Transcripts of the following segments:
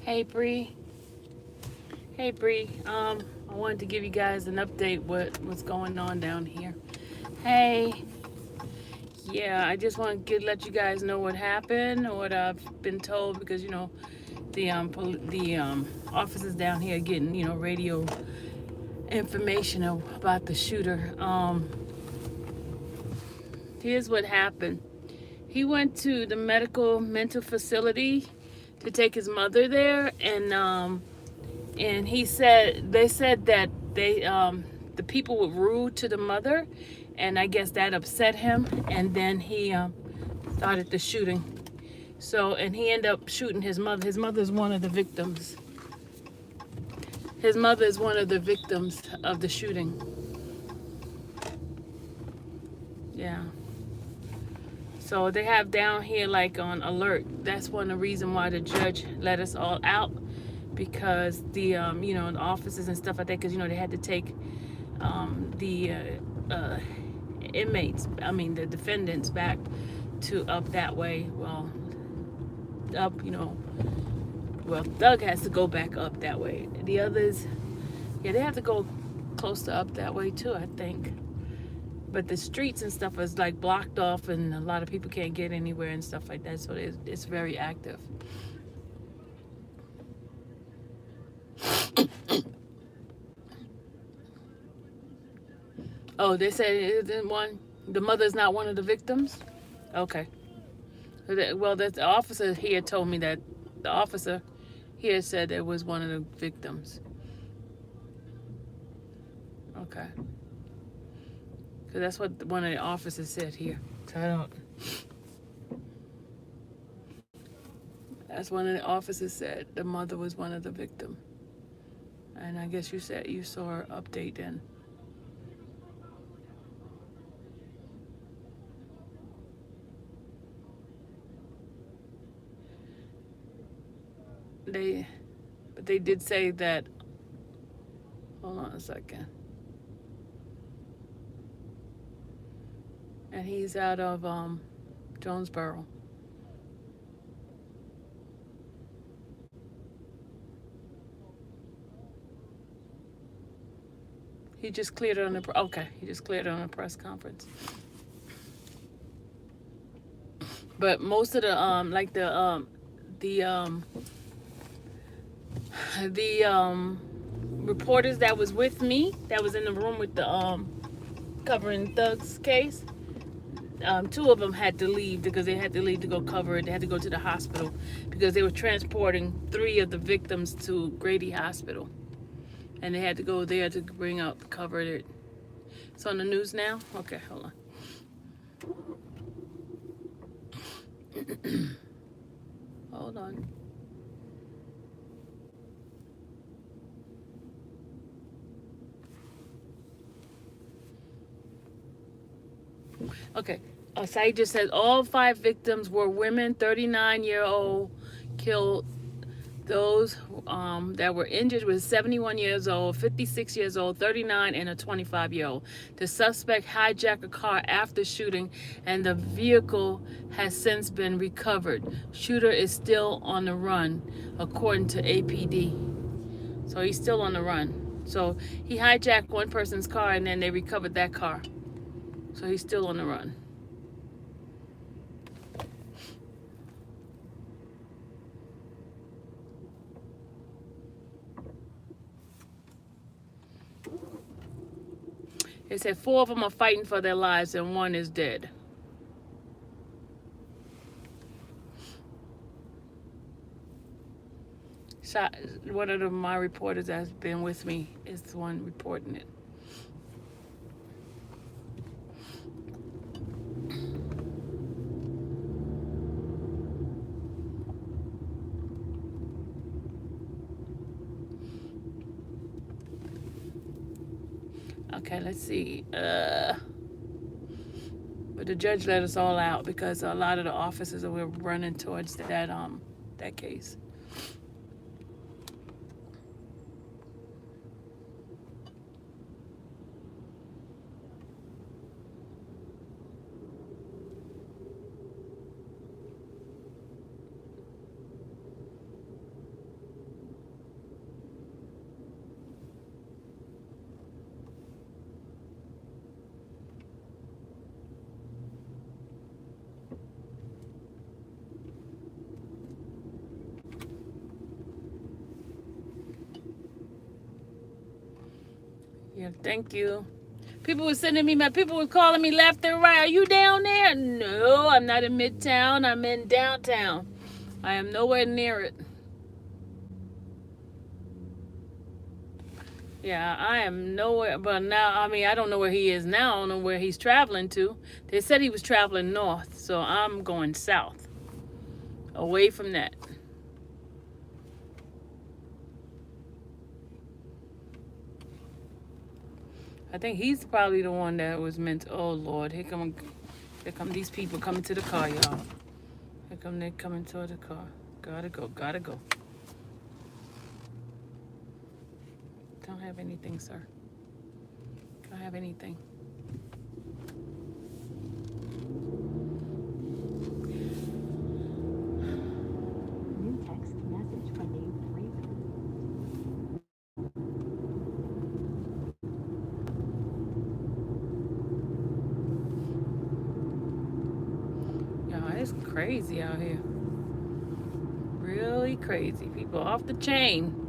Hey Bree. Hey Bree. I wanted to give you guys an update what's going on down here. Hey. Yeah, I just want to let you guys know what happened or what I've been told because the officers down here getting radio information about the shooter. Here's what happened. He went to the medical mental facility to take his mother there, and they said that the people were rude to the mother, and I guess that upset him, and then he started the shooting. So, and he ended up shooting his mother. His mother is one of the victims. His mother is one of the victims of the shooting. Yeah. So they have down here like on alert. That's one of the reason why the judge let us all out, because the officers and stuff like that, because they had to take the inmates, I mean the defendants, back to up that way. Well, up, well, Doug has to go back up that way. The others, yeah, they have to go close to up that way too, I think. But the streets and stuff is like blocked off, and a lot of people can't get anywhere and stuff like that. So it's very active. Oh, they said it isn't one. The mother's not one of the victims. Okay. Well, the officer here told me that the officer here said it was one of the victims. Okay. Because that's what one of the officers said here. So I don't. That's one of the officers said the mother was one of the victims. And I guess you said you saw her update then. They, but they did say that. Hold on a second. And he's out of Jonesboro. He just cleared it on the okay. He just cleared it on a press conference. But most of the the um the reporters that was with me, that was in the room with the covering Thug's case, two of them had to leave because they had to leave to go cover it. They had to go to the hospital because they were transporting three of the victims to Grady Hospital, and they had to go there to bring out cover it. It's on the news now. Okay, hold on. Hold on. Okay. Said just said all five victims were women, 39-year-old killed. Those that were injured was 71 years old, 56 years old, 39, and a 25-year-old. The suspect hijacked a car after shooting, and the vehicle has since been recovered. Shooter is still on the run, according to APD. So he's still on the run. So he hijacked one person's car, and then they recovered that car. So he's still on the run. They said four of them are fighting for their lives and one is dead. Shot, one of my reporters that's been with me is the one reporting it. Okay, let's see. But the judge let us all out because a lot of the officers were running towards that case. Yeah, thank you. People were sending me people were calling me left and right. Are you down there? No, I'm not in Midtown. I'm in downtown. I am nowhere near it. Yeah, I am nowhere. But now, I mean, I don't know where he is now. I don't know where he's traveling to. They said he was traveling north, so I'm going south, away from that. I think he's probably the one that was meant to. Oh Lord, here come these people coming to the car, y'all. Here come they coming toward the car. Gotta go, gotta go. Don't have anything, sir. Don't have anything. New text message from you. Y'all, it's crazy out here. Really crazy. People off the chain.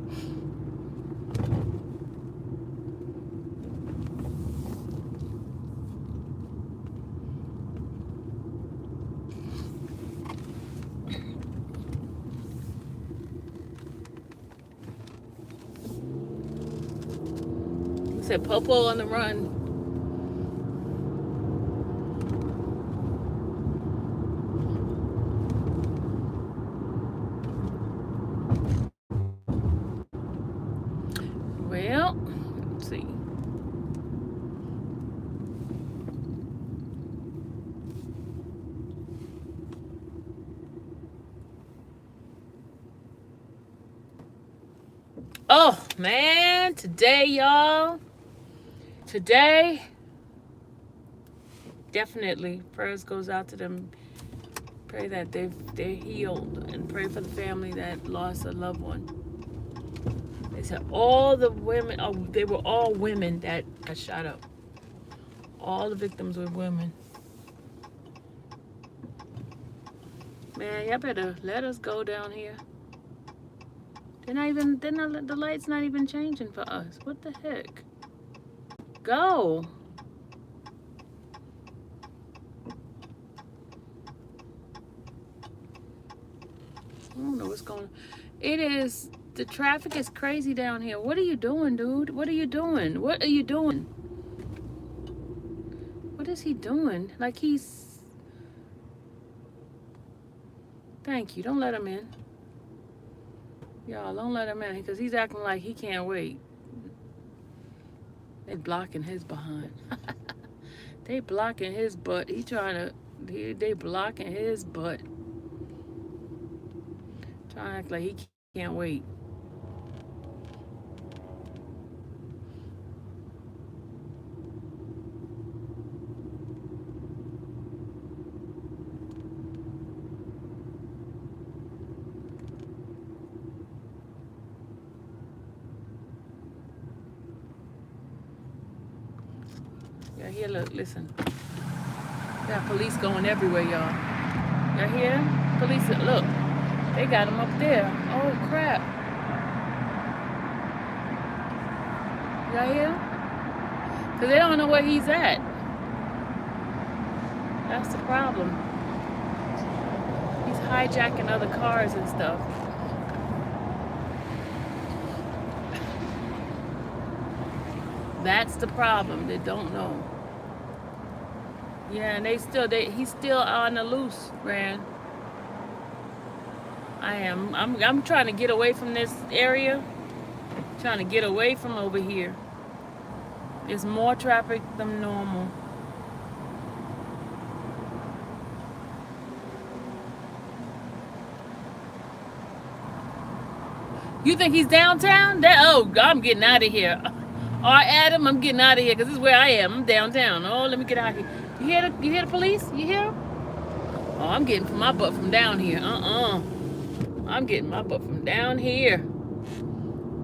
Said Popo on the run. Well, let's see. Oh man, today, y'all. Today, definitely prayers goes out to them. Pray that they're healed, and pray for the family that lost a loved one. They said all the women, they were all women that got shot up. All the victims were women. Man, y'all better let us go down here. The light's not even changing for us. What the heck? Go. I don't know what's going on. The traffic is crazy down here. What are you doing, dude? What are you doing? What are you doing? What is he doing? Like he's... Thank you. Don't let him in. Y'all, don't let him in because he's acting like he can't wait. They blocking his behind. They blocking his butt. They blocking his butt. Trying to act like he can't wait. Y'all hear? Look, listen. Got police going everywhere, y'all. Y'all hear? Police, look. They got him up there. Oh, crap. Y'all hear? Because they don't know where he's at. That's the problem. He's hijacking other cars and stuff. That's the problem. They don't know. Yeah, and he's still on the loose, Ran. I am. I'm trying to get away from this area. Trying to get away from over here. There's more traffic than normal. You think he's downtown? I'm getting out of here. All right, Adam, I'm getting out of here because this is where I am. I'm downtown. Oh, let me get out of here. You hear the police? You hear? Oh, I'm getting my butt from down here. I'm getting my butt from down here.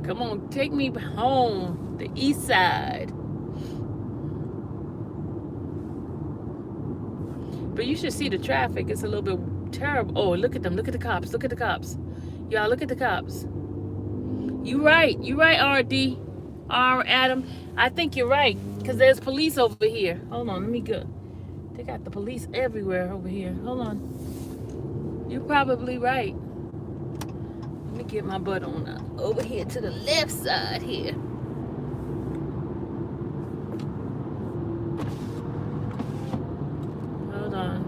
Come on, take me home, the east side. But you should see the traffic. It's a little bit terrible. Oh, look at them. Look at the cops. Look at the cops. Y'all, look at the cops. You right, RD. Adam. I think you're right, because there's police over here. Hold on, let me go. They got the police everywhere over here. Hold on. You're probably right. Let me get my butt on over here to the left side here. Hold on.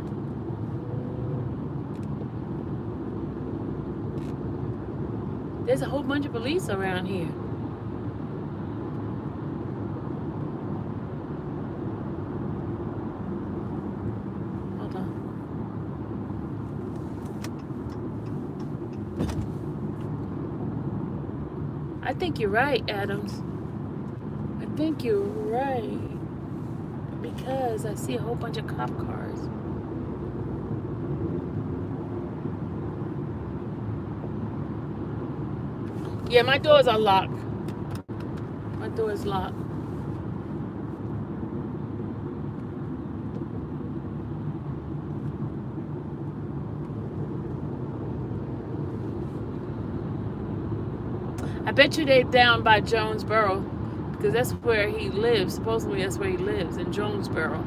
There's a whole bunch of police around here. Hold on. I think you're right, Adams. I think you're right. Because I see a whole bunch of cop cars. Yeah, my doors are locked. My door is locked. I bet you they're down by Jonesboro, because that's where he lives. Supposedly that's where he lives, in Jonesboro.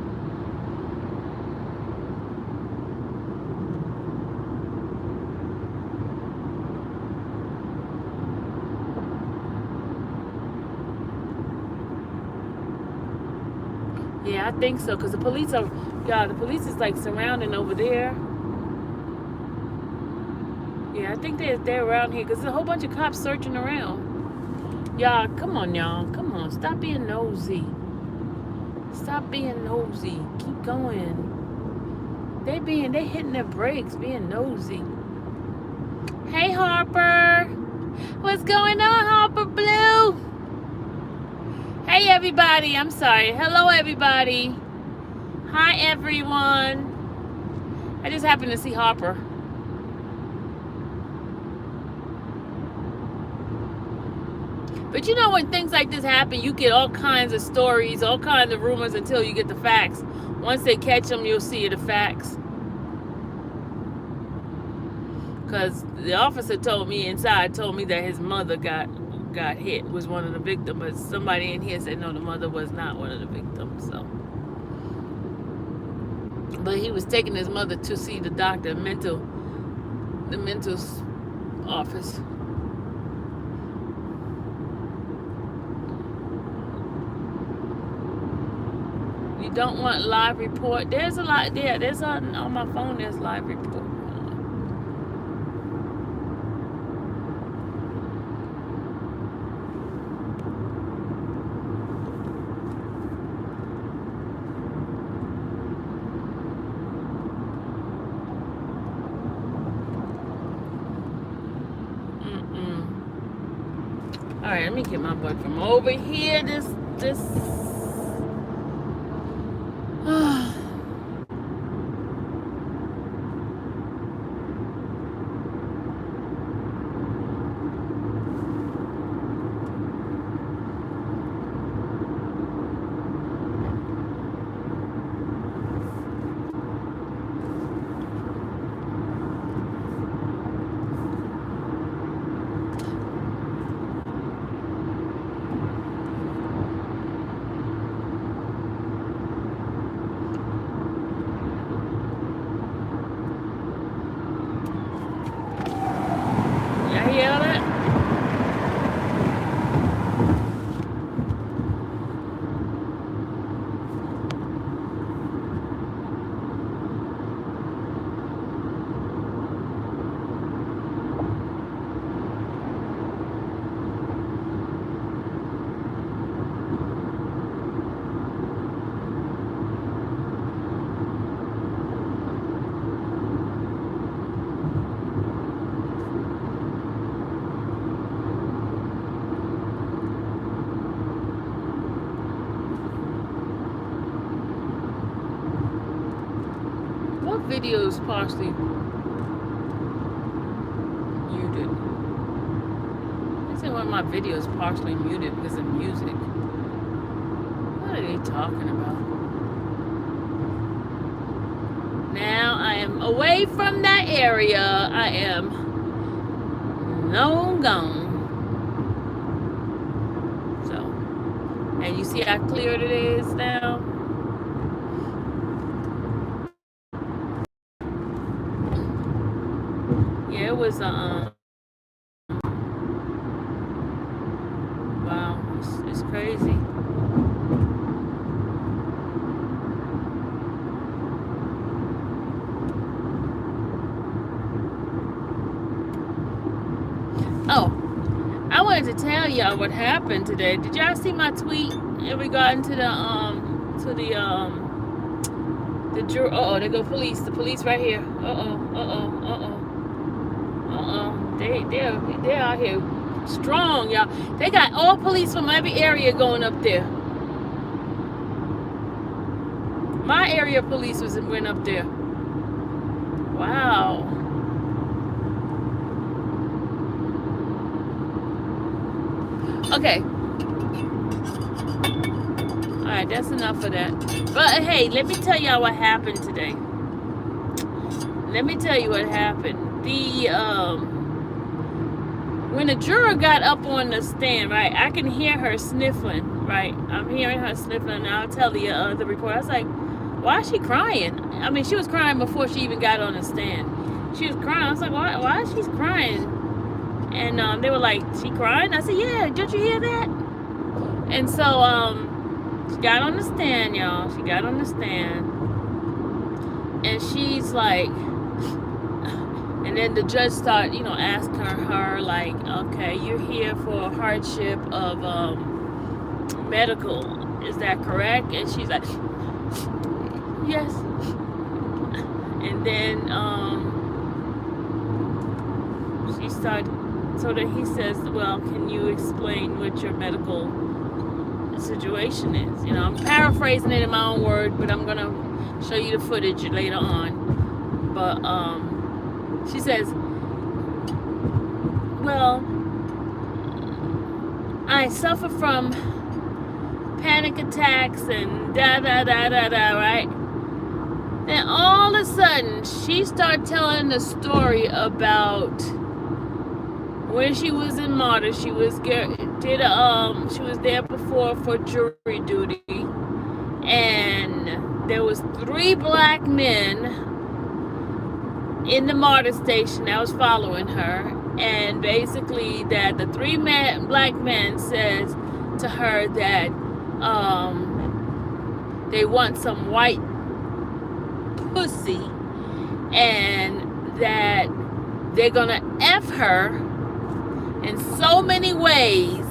Yeah, I think so, because the police is like surrounding over there. Yeah, I think they're around here, because there's a whole bunch of cops searching around. Y'all, come on, y'all. Come on. Stop being nosy. Stop being nosy. Keep going. They hitting their brakes, being nosy. Hey, Harper. What's going on, Harper Blue? Hey, everybody. I'm sorry. Hello, everybody. Hi, everyone. I just happened to see Harper. But you know, when things like this happen, you get all kinds of stories, all kinds of rumors until you get the facts. Once they catch them, you'll see the facts. Because the officer told me that his mother got hit, was one of the victims. But somebody in here said no, the mother was not one of the victims. So, but he was taking his mother to see the doctor, the mental office. You don't want live report? There's a lot there. There's on my phone. There's live report. All right, let me get my butt from over here. This. Y'all hear all that? What video is partially muted? I said one of my videos partially muted because of music. What are they talking about? Now I am away from that area. I am long gone. So, And you see how clear it is now? Yeah, it was wow, it's crazy. Oh, I wanted to tell y'all what happened today. Did y'all see my tweet in regard to the juror? Uh oh, there go police. The police right here. They out here strong, y'all. They got all police from every area going up there. My area police went up there. Wow. Okay. Alright, that's enough of that. But hey, let me tell y'all what happened today. Let me tell you what happened. When the juror got up on the stand, right, I can hear her sniffling, right? I'm hearing her sniffling, and I'll tell the reporter, I was like, why is she crying? I mean, she was crying before she even got on the stand. She was crying. I was like, why is she crying? And they were like, she crying? I said, yeah, did you hear that? And so she got on the stand, y'all. She got on the stand. And she's like, and then the judge started, asking her, like, okay, you're here for hardship of medical. Is that correct? And she's like, yes. And then she started, so then he says, well, can you explain what your medical situation is? I'm paraphrasing it in my own word, but I'm going to show you the footage later on. But she says, well, I suffer from panic attacks and right? Then all of a sudden, she started telling the story about when she was in Martyr. She was there before for jury duty, and there was 3 black men in the Martyr station that was following her, and basically that the 3 black men says to her that they want some white pussy, and that they're gonna F her in so many ways,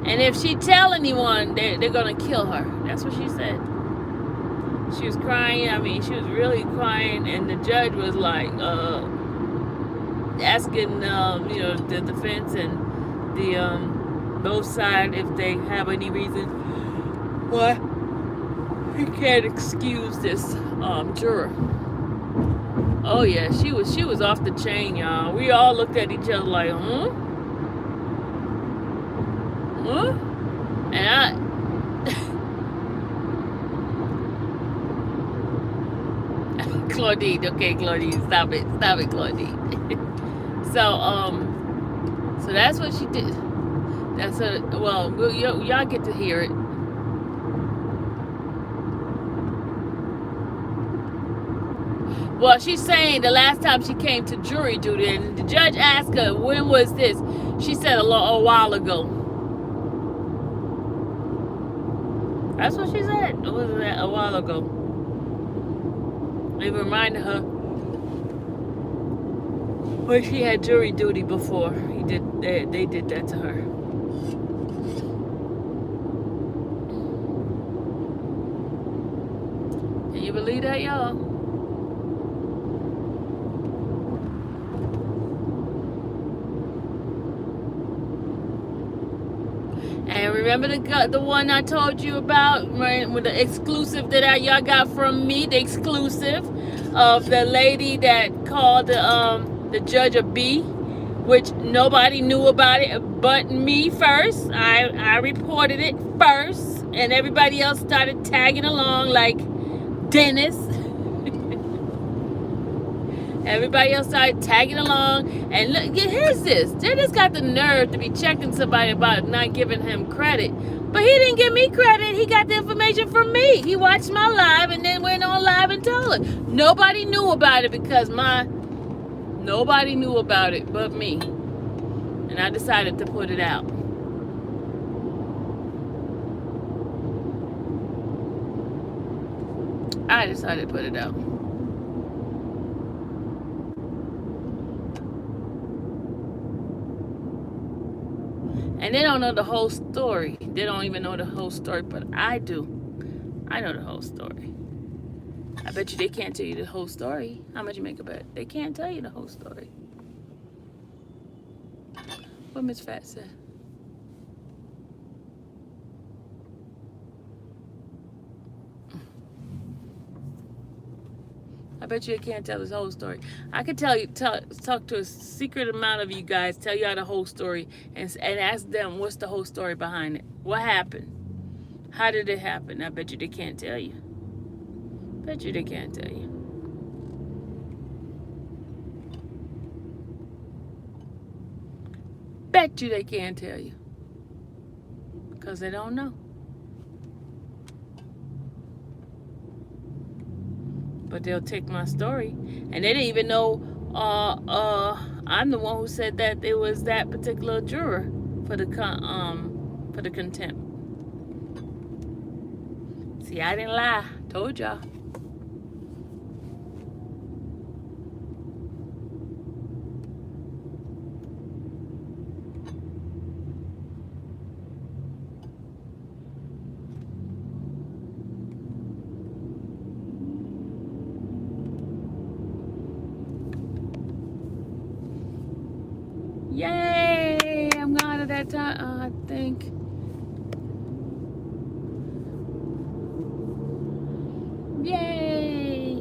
and if she tell anyone, they're gonna kill her. That's what she said. She was crying. I mean, she was really crying, and the judge was like asking the defense and the both sides if they have any reason why he can't excuse this juror. Oh yeah, she was off the chain, y'all. We all looked at each other like, huh? And Claudine, okay, Claudine, stop it, Claudine. So that's what she did. Y'all get to hear it. Well, she's saying the last time she came to jury duty, and the judge asked her, when was this? She said a while ago. That's what she said. It was a while ago. It reminded her when she had jury duty before. They did that to her. Can you believe that, y'all? And remember the one I told you about, right, with the exclusive that y'all got from me, the exclusive of the lady that called the judge a B, which nobody knew about it but me first. I reported it first, and everybody else started tagging along like Dennis. Everybody else started tagging along, and look, here's this. They just got the nerve to be checking somebody about not giving him credit But he didn't give me credit. He got the information from me. He watched my live and then went on live and told it. Nobody knew about it because nobody knew about it but me. And I decided to put it out. I decided to put it out. And they don't know the whole story. They don't even know the whole story, but I do. I know the whole story. I bet you they can't tell you the whole story. How much you make a bet? They can't tell you the whole story. What Miss Fat said. I bet you can't tell this whole story. I could talk to a secret amount of you guys, tell you how the whole story, and ask them what's the whole story behind it. What happened? How did it happen? I bet you they can't tell you. Bet you they can't tell you. Bet you they can't tell you. Because they don't know. But they'll take my story, and they didn't even know I'm the one who said that it was that particular juror for the contempt. See, I didn't lie. Told y'all. Yay! I'm out of that time, I think. Yay!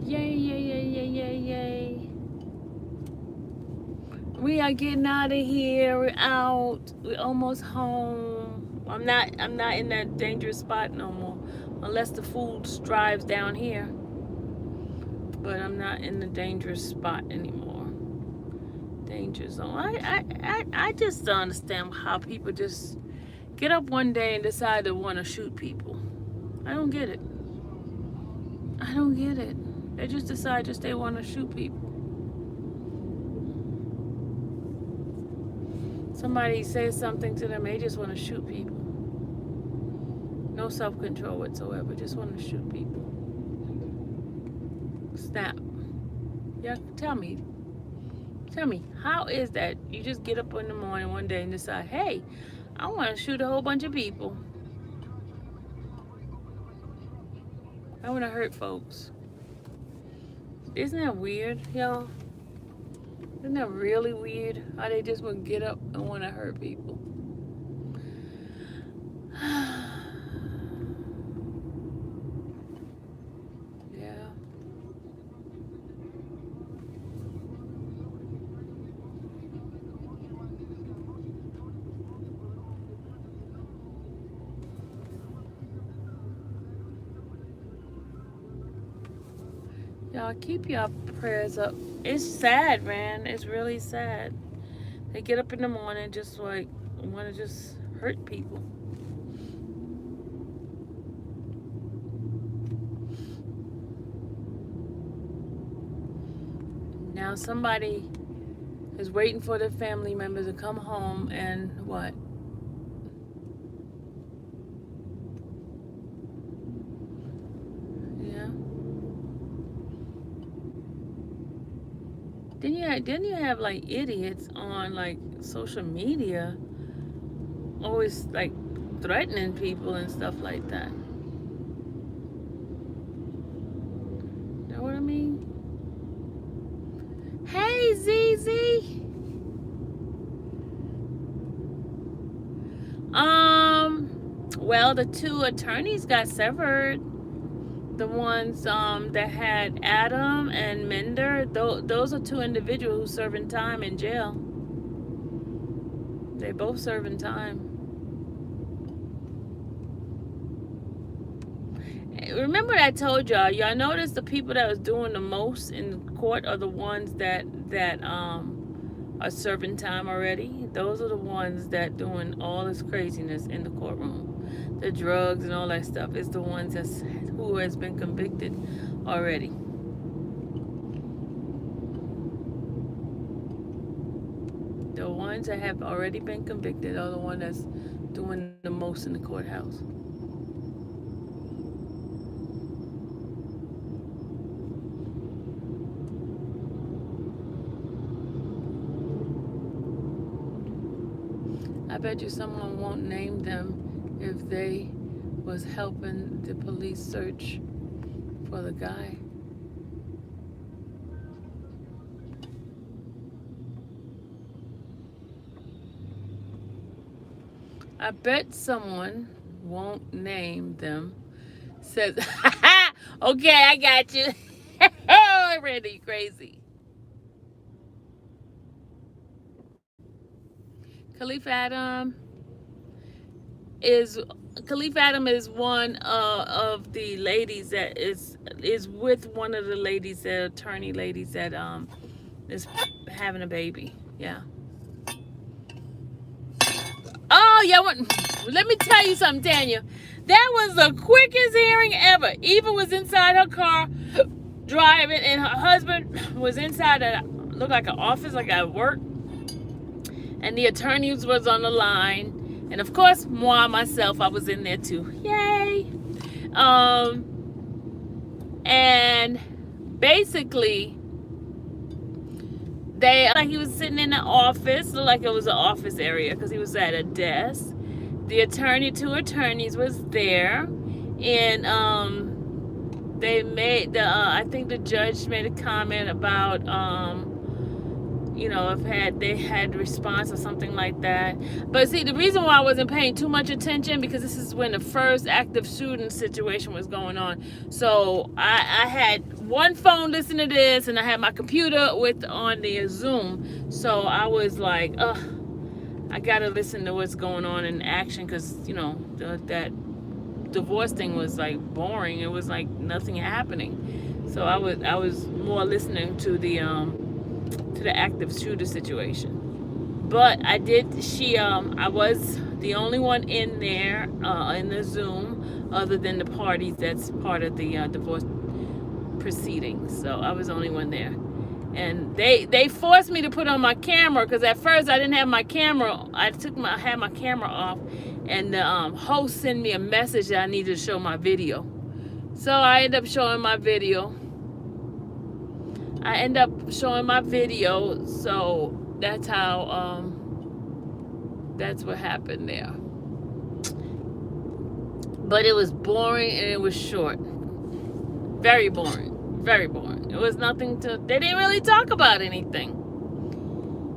Yay, yay, yay, yay, yay, yay. We are getting out of here. We're out. We're almost home. I'm not in that dangerous spot no more. Unless the food drives down here. But I'm not in the dangerous spot anymore. Danger zone. I just don't understand how people just get up one day and decide to want to shoot people. I don't get it. I don't get it. They just decide they want to shoot people. Somebody says something to them, they just want to shoot people. No self-control whatsoever. Just want to shoot people. Snap. Yeah, tell me, how is that you just get up in the morning one day and decide, hey, I want to shoot a whole bunch of people. I want to hurt folks. Isn't that weird, y'all? Isn't that really weird? How they just want to get up and want to hurt people. Y'all keep your prayers up. It's sad, man. It's really sad. They get up in the morning just like want to just hurt people. Now somebody is waiting for their family members to come home and what? Didn't you have like idiots on like social media always like threatening people and stuff like that? Know what I mean? Hey, ZZ. Well, the two attorneys got severed. The ones that had Adam and Mender, those are two individuals who serving time in jail. They both serving time. Remember I told y'all noticed the people that was doing the most in court are the ones that are serving time already. Those are the ones that doing all this craziness in the courtroom. The drugs and all that stuff is the ones who has been convicted already. The ones that have already been convicted are the ones that's doing the most in the courthouse. I bet you someone won't name them if they was helping the police search for the guy. I bet someone won't name them. Says, okay, I got you. Oh, Randy, crazy. Khalif Adam is one of the ladies that is with one of the ladies, the attorney ladies that is having a baby. Yeah. Oh, yeah. Let me tell you something, Tanya. That was the quickest hearing ever. Eva was inside her car driving, and her husband was inside looked like an office, like at work. And the attorneys was on the line. And of course, myself, I was in there too. Yay. And basically, he was sitting in the office, looked like it was an office area because he was at a desk. The two attorneys was there, and they made I think the judge made a comment about if they had response or something like that. But see, the reason why I wasn't paying too much attention, because this is when the first active shooting situation was going on. So I had one phone listening to this, and I had my computer on the Zoom. So I was like, I gotta listen to what's going on in action, because that divorce thing was like boring. It was like nothing happening. So I was more listening to the active shooter situation. But I was the only one in there in the Zoom, other than the parties that's part of the divorce proceedings. So I was the only one there. And they forced me to put on my camera, because at first I didn't have my camera. I had my camera off, and the host sent me a message that I needed to show my video. So I ended up showing my video. So that's how that's what happened there. But it was boring, and it was short. Very boring. Very boring. It was nothing they didn't really talk about anything.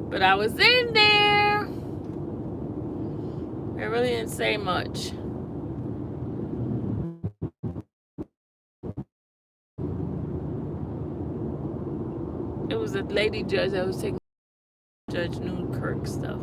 But I was in there. They really didn't say much. It was a lady judge that was taking Judge Newkirk stuff.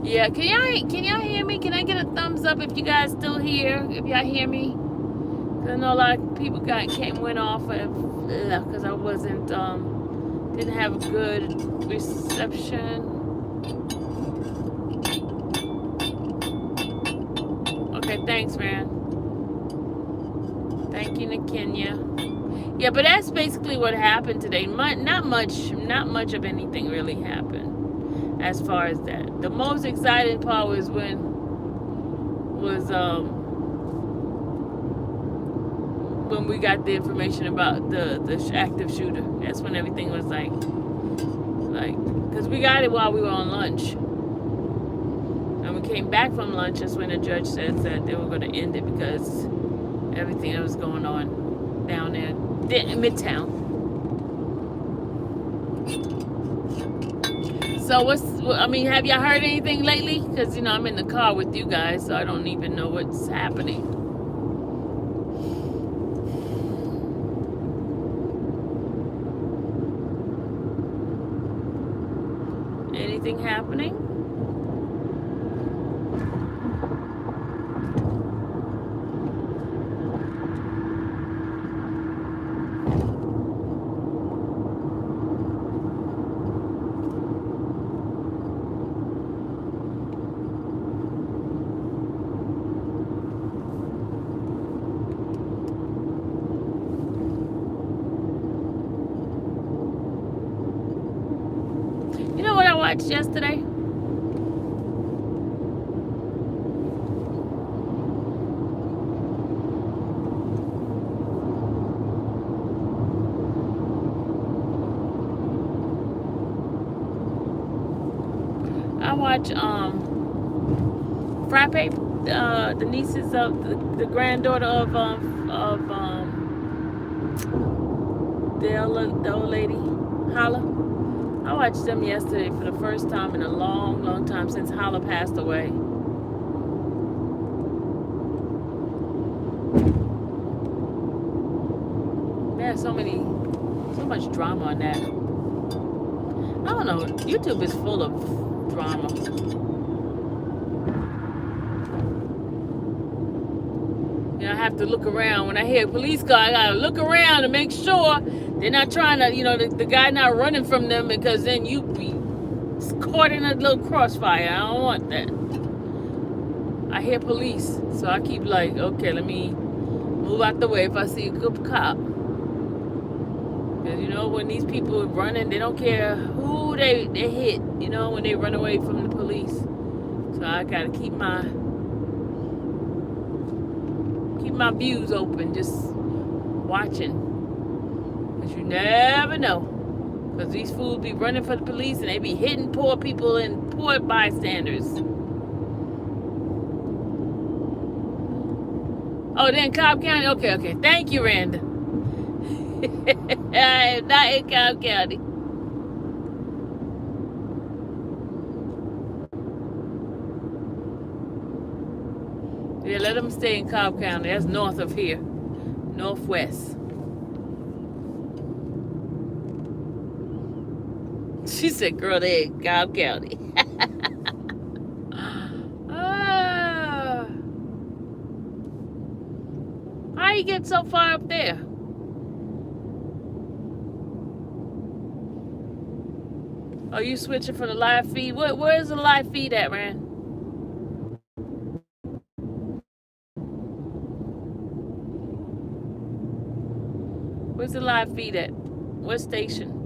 Yeah, can y'all hear me? Can I get a thumbs up if you guys still here? If y'all hear me? Cause I know a lot of people went off because I wasn't didn't have a good reception. Okay, thanks, man. Thank you, Nakenya. Yeah, but that's basically what happened today. Not much of anything really happened. As far as that, the most exciting part was when we got the information about the active shooter. That's when everything was like, because we got it while we were on lunch, and we came back from lunch. That's when the judge said that they were going to end it, because everything that was going on down there in Midtown. So have y'all heard anything lately? Because, I'm in the car with you guys, so I don't even know what's happening. anything happening. You know what I watched yesterday? I watch Frappe, the nieces of the granddaughter of the old lady, Holla. I watched them yesterday for the first time in a long, long time since Holla passed away. There's so much drama on that. I don't know. YouTube is full of drama. You know, I have to look around. When I hear a police car, I gotta look around to make sure they're not trying to, the guy not running from them, because then you be caught in a little crossfire. I don't want that. I hear police, so I keep like, okay, let me move out the way if I see a good cop. Because, when these people are running, they don't care who they hit, when they run away from the police. So I gotta keep my views open, just watching. Because you never know. Because these fools be running for the police and they be hitting poor people and poor bystanders. Oh, they're in Cobb County? Okay. Thank you, Randa. I am not in Cobb County. Yeah, let them stay in Cobb County. That's north of here. Northwest. She said, girl, they in Cobb County. How you get so far up there? Oh, you switching from the live feed? Where's the live feed at, Rand? Where's the live feed at? What station?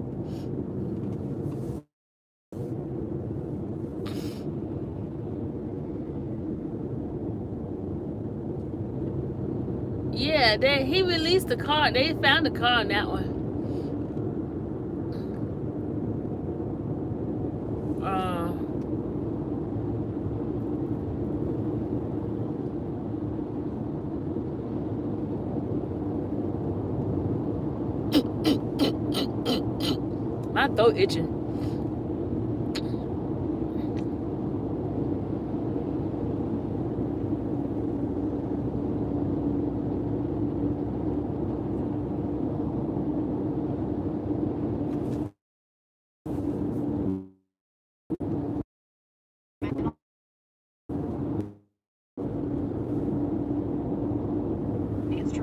Yeah, he released the car. They found the car on that one. My throat itching.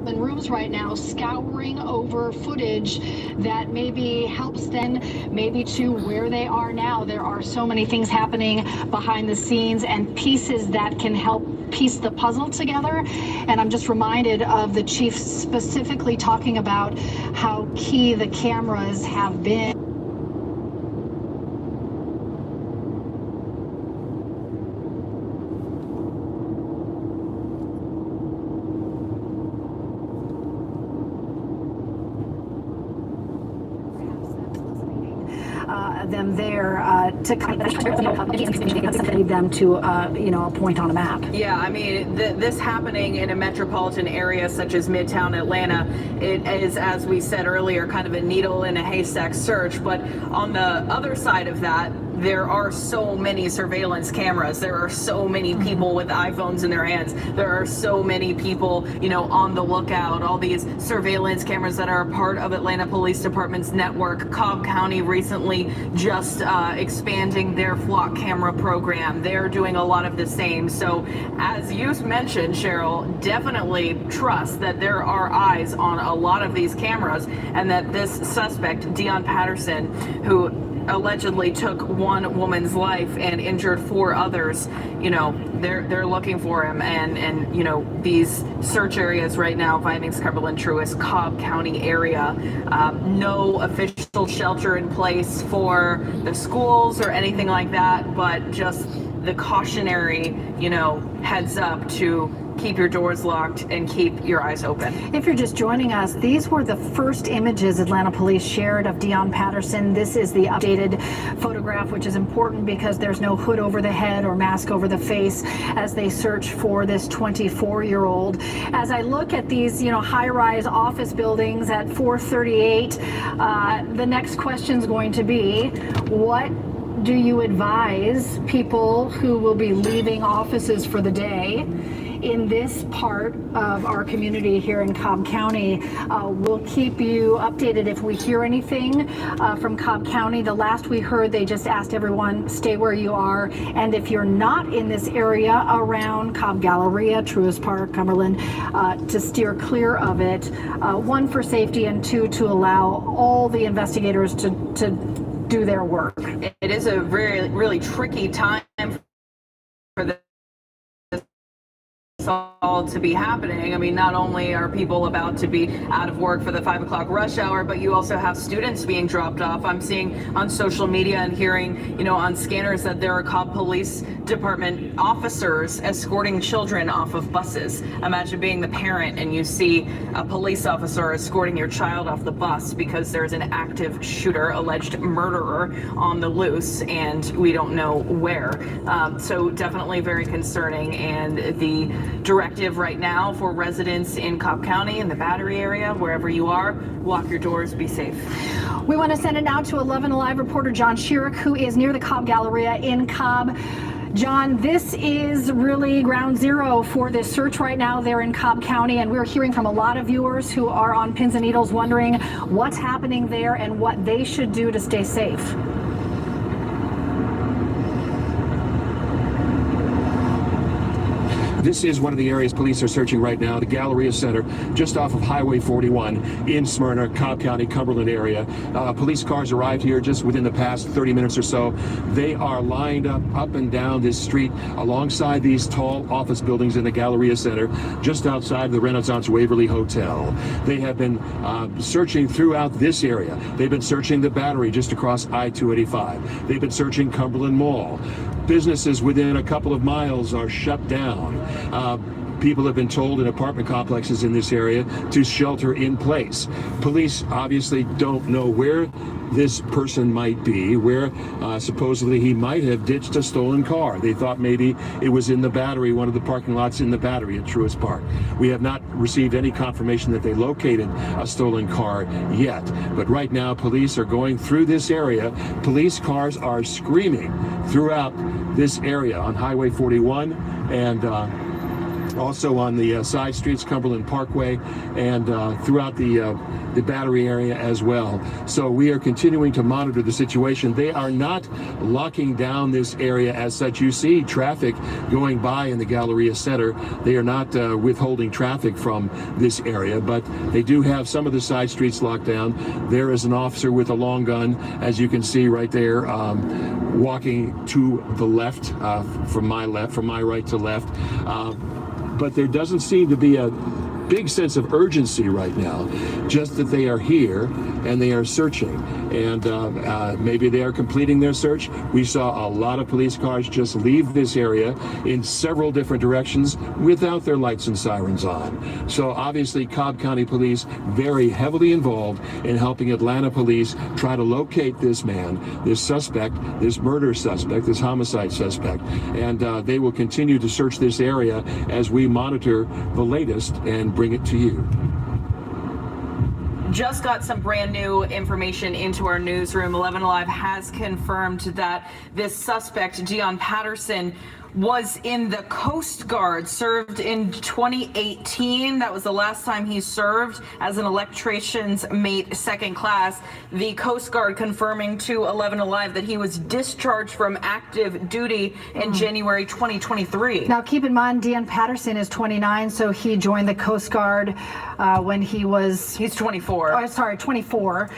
In rooms right now, scouring over footage that maybe helps them maybe to where they are now. There are so many things happening behind the scenes and pieces that can help piece the puzzle together. And I'm just reminded of the chief specifically talking about how key the cameras have been. Them there to kind of need them to a point on a map. Yeah, I mean, this happening in a metropolitan area such as Midtown Atlanta, it is, as we said earlier, kind of a needle in a haystack search. But on the other side of that, there are so many surveillance cameras. There are so many people with iPhones in their hands. There are so many people, you know, on the lookout. All these surveillance cameras that are a part of Atlanta Police Department's network. Cobb County recently just expanding their flock camera program. They're doing a lot of the same. So as you mentioned, Cheryl, definitely trust that there are eyes on a lot of these cameras, and that this suspect, Deon Patterson, who allegedly took one woman's life and injured 4 others, you know, they're looking for him. And you know, these search areas right now, Vinings, Cumberland, Truist, Cobb County area, no official shelter in place for the schools or anything like that, but just the cautionary, you know, heads up to keep your doors locked and keep your eyes open. If you're just joining us, these were the first images Atlanta police shared of Deon Patterson. This is the updated photograph, which is important because there's no hood over the head or mask over the face as they search for this 24-year-old. As I look at these, you know, high-rise office buildings at 438, the next question is going to be, what do you advise people who will be leaving offices for the day in this part of our community here in Cobb County? We'll keep you updated if we hear anything from Cobb County. The last we heard, they just asked everyone, stay where you are. And if you're not in this area around Cobb Galleria, Truist Park, Cumberland, to steer clear of it. 1, for safety, and 2, to allow all the investigators to do their work. It is a really tricky time for this all to be happening. I mean, not only are people about to be out of work for the 5 o'clock rush hour, but you also have students being dropped off. I'm seeing on social media and hearing, you know, on scanners that there are Cobb Police Department officers escorting children off of buses. Imagine being the parent and you see a police officer escorting your child off the bus because there's an active shooter, alleged murderer on the loose, and we don't know where. So definitely very concerning. And the directive right now for residents in Cobb County, in the Battery area, wherever you are, lock your doors, be safe. We want to send it now to 11 Alive reporter John Schierick, who is near the Cobb Galleria in Cobb. John, this is really ground zero for this search right now there in Cobb County, and we're hearing from a lot of viewers who are on pins and needles wondering what's happening there and what they should do to stay safe. This is one of the areas police are searching right now, the Galleria Center, just off of Highway 41 in Smyrna, Cobb County, Cumberland area. Police cars arrived here just within the past 30 minutes or so. They are lined up and down this street alongside these tall office buildings in the Galleria Center, just outside the Renaissance Waverly Hotel. They have been searching throughout this area. They've been searching the Battery just across I-285. They've been searching Cumberland Mall. Businesses within a couple of miles are shut down. People have been told in apartment complexes in this area to shelter in place. Police obviously don't know where this person might be, where supposedly he might have ditched a stolen car. They thought maybe it was in the Battery, one of the parking lots in the Battery at Truist Park. We have not received any confirmation that they located a stolen car yet. But right now, police are going through this area. Police cars are screaming throughout this area on Highway 41 and also on the side streets, Cumberland Parkway, and throughout the Battery area as well. So we are continuing to monitor the situation. They are not locking down this area as such. You see traffic going by in the Galleria Center. They are not withholding traffic from this area, but they do have some of the side streets locked down. There is an officer with a long gun, as you can see right there, walking to the left, from my right to left. But there doesn't seem to be a big sense of urgency right now, just that they are here and they are searching, and maybe they are completing their search. We saw a lot of police cars just leave this area in several different directions without their lights and sirens on. So obviously Cobb County Police very heavily involved in helping Atlanta police try to locate this man, this suspect, this murder suspect, this homicide suspect, and they will continue to search this area as we monitor the latest and bring it to you. just got some brand new information into our newsroom. 11 Alive has confirmed that this suspect, Dion Patterson, was in the Coast Guard, served in 2018. That was the last time he served as an electrician's mate, second class. The Coast Guard confirming to 11 Alive that he was discharged from active duty in January 2023. Now, keep in mind, Dion Patterson is 29, so he joined the Coast Guard when he was... He's 24. Oh, sorry, 24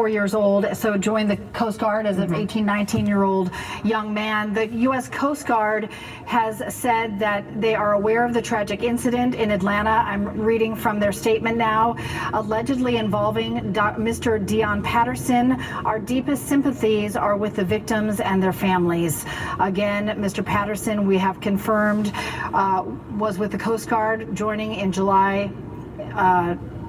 years old, so joined the Coast Guard as an 18, 19-year-old young man. The U.S. Coast Guard has said that they are aware of the tragic incident in Atlanta. I'm reading from their statement now. Allegedly involving Mr. Dion Patterson. Our deepest sympathies are with the victims and their families. Again, Mr. Patterson, we have confirmed, was with the Coast Guard, joining in July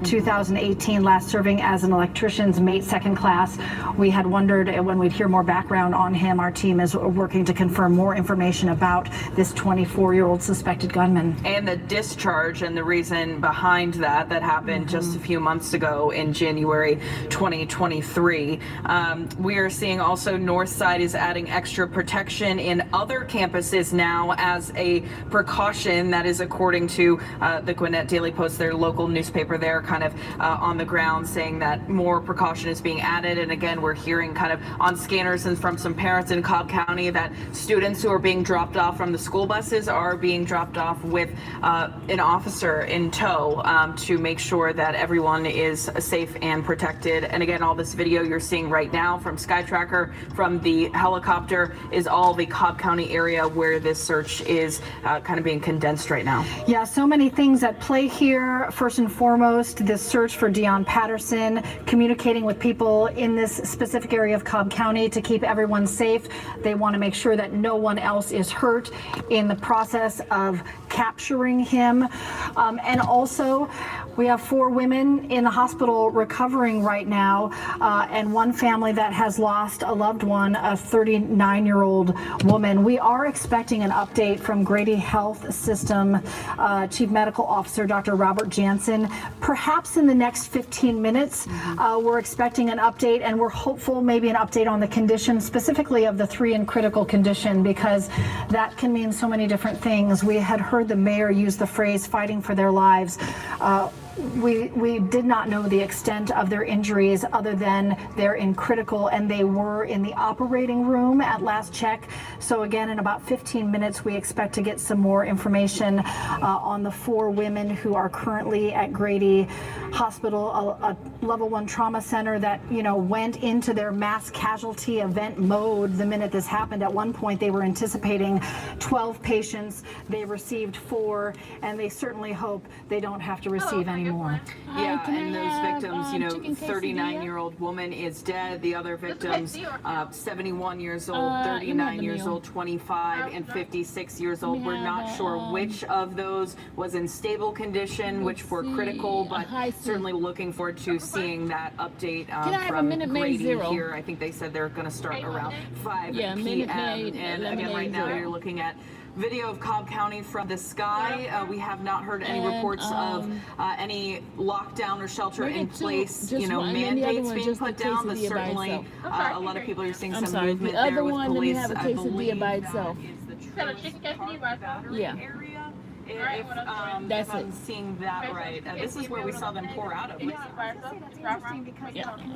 2018, last serving as an electrician's mate, second class. We had wondered when we'd hear more background on him. Our team is working to confirm more information about this 24-year-old suspected gunman. And the discharge and the reason behind that happened just a few months ago in January 2023. We are seeing also Northside is adding extra protection in other campuses now as a precaution. That is according to the Gwinnett Daily Post, their local newspaper there, kind of on the ground, saying that more precaution is being added. And again, we're hearing kind of on scanners and from some parents in Cobb County that students who are being dropped off from the school buses are being dropped off with an officer in tow to make sure that everyone is safe and protected. And again, all this video you're seeing right now from Sky Tracker, from the helicopter, is all the Cobb County area where this search is kind of being condensed right now. Yeah, so many things at play here. First and foremost, this search for Dion Patterson, communicating with people in this specific area of Cobb County to keep everyone safe. They want to make sure that no one else is hurt in the process of capturing him. And also, we have 4 women in the hospital recovering right now, and one family that has lost a loved one, a 39-year-old woman. We are expecting an update from Grady Health System Chief Medical Officer Dr. Robert Jansen, perhaps in the next 15 minutes. We're expecting an update, and we're hopeful maybe an update on the condition, specifically of the 3 in critical condition, because that can mean so many different things. We had heard the mayor use the phrase fighting for their lives. We did not know the extent of their injuries other than they're in critical, and they were in the operating room at last check. So again, in about 15 minutes, we expect to get some more information on the 4 women who are currently at Grady Hospital, a level 1 trauma center that, you know, went into their mass casualty event mode the minute this happened. At one point, they were anticipating 12 patients. They received 4, and they certainly hope they don't have to receive any more. Yeah, and those victims, you know, 39-year-old woman is dead. The other victims, 71 years old, 39 years old, 25, and 56 years old. We're not sure which of those was in stable condition, which were critical, but certainly looking forward to seeing that update from Grady here. I think they said they're going to start around 5 p.m. And again, right now you're looking at video of Cobb County from the sky. We have not heard any reports of any lockdown or shelter in place, you know, mandates being put down, but certainly a lot of people are seeing some movement there with police. I believe that is the if I'm seeing that right. This is where we saw them pour out of.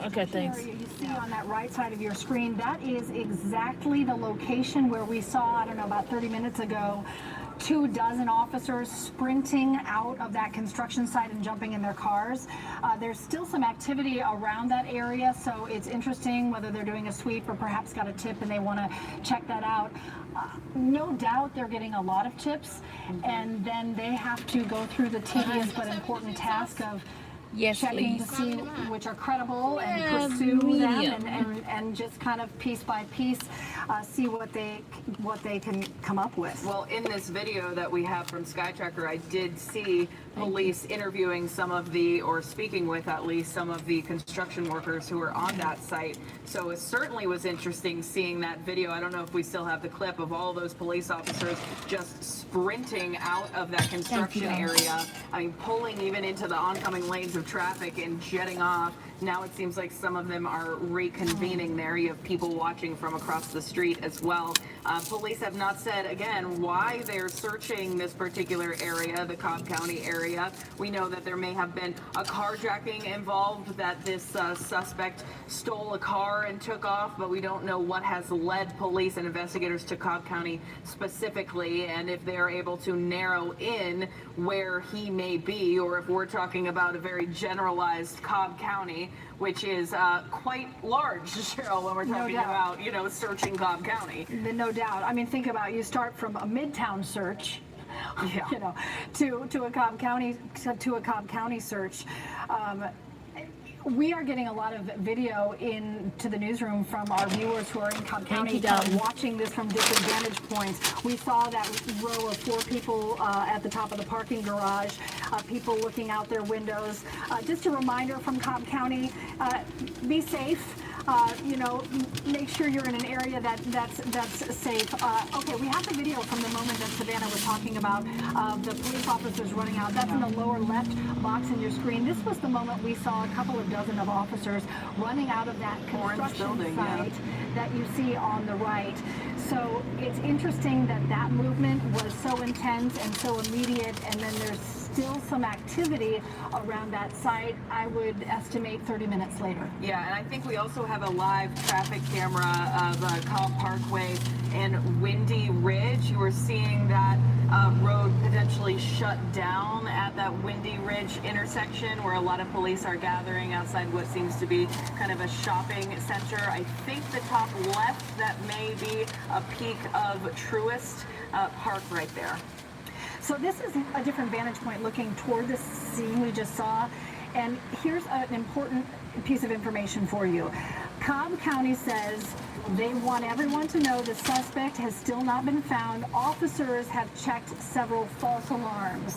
Okay, thanks. You see on that right side of your screen, that is exactly the location where we saw, I don't know, about 30 minutes ago, 24 officers sprinting out of that construction site and jumping in their cars. There's still some activity around that area, so it's interesting whether they're doing a sweep or perhaps got a tip and they want to check that out. No doubt they're getting a lot of tips, and then they have to go through the tedious but important task of checking to see which are credible and pursue them and just kind of piece by piece see what they can come up with. Well, in this video that we have from Sky Tracker, I did see police interviewing some of the, or speaking with at least some of the construction workers who were on that site. So it certainly was interesting seeing that video. I don't know if we still have the clip of all those police officers just sprinting out of that construction area. I mean, pulling even into the oncoming lanes of traffic and jetting off. Now it seems like some of them are reconvening there. You have people watching from across the street as well. Police have not said, again, why they're searching this particular area, the Cobb County area. We know that there may have been a carjacking involved, that this suspect stole a car and took off, but we don't know what has led police and investigators to Cobb County specifically, and if they're able to narrow in where he may be, or if we're talking about a very generalized Cobb County, which is quite large, Cheryl, when we're talking about, you know, searching Cobb County. No doubt. I mean, think about, you start from a Midtown search, you know, to a Cobb County search. We are getting a lot of video into the newsroom from our viewers who are in Cobb County watching this from different vantage points. We saw that row of 4 people at the top of the parking garage, people looking out their windows. Just a reminder from Cobb County, be safe. You know, make sure you're in an area that's safe. Okay, we have the video from the moment that Savannah was talking about the police officers running out. That's in the lower left box in your screen. This was the moment we saw a couple of dozen of officers running out of that construction site that you see on the right. So it's interesting that that movement was so intense and so immediate, and then there's still some activity around that site. I would estimate 30 minutes later. Yeah, and I think we also have a live traffic camera of Cobb Parkway and Windy Ridge. You were seeing that road potentially shut down at that Windy Ridge intersection where a lot of police are gathering outside what seems to be kind of a shopping center. I think the top left, that may be a peak of Truist Park right there. So this is a different vantage point looking toward the scene we just saw. And here's an important piece of information for you. Cobb County says they want everyone to know the suspect has still not been found. Officers have checked several false alarms.